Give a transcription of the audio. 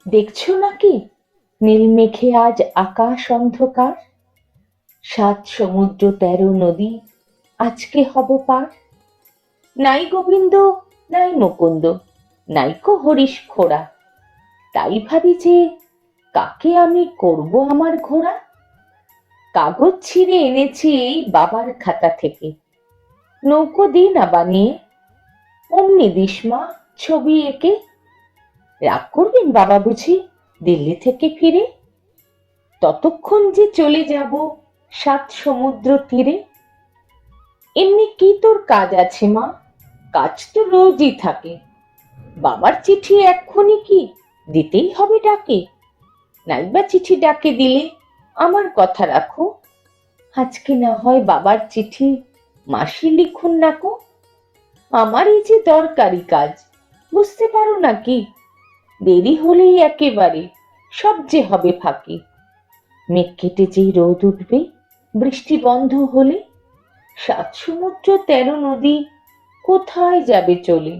দেখছো নাকি নীল মেঘে আজ আকাশ অন্ধকার? ৭ সমুদ্র ১৩ নদী আজকে হব পার। নাই গোবিন্দ, নাই মুকুন্দ, নাইকো হরিশ খোড়া। তাই ভাবি যে কাকে আমি করব আমার ঘোড়া। কাগজ ছিঁড়ে এনেছি এই বাবার খাতা থেকে, নৌকো দিই না বানিয়ে, অমনি দিস মা ছবি এঁকে। রাগ করবেন বাবা বুঝি দিল্লি থেকে ফিরে? ততক্ষণ যে চলে যাব ৭ সমুদ্র তীরে। এমনি কি তোর কাজ আছে মা? কাজ তো রোজই থাকে। বাবার চিঠি এক্ষুনি কি দিতেই হবে ডাকে? নাইবা চিঠি ডাকে দিলে আমার কথা রাখো, আজকে না হয় বাবার চিঠি মাসি লিখুন নাকো। আমার এই যে দরকারি কাজ, বুঝতে পারো নাকি? দেরি হলেই একেবারে সব যে হবে ফাঁকি। মেঘ কেটে যেই রোদ উঠবে, বৃষ্টি বন্ধ হলে ৭ সমুদ্র ১৩ নদী কোথায় যাবে চলে?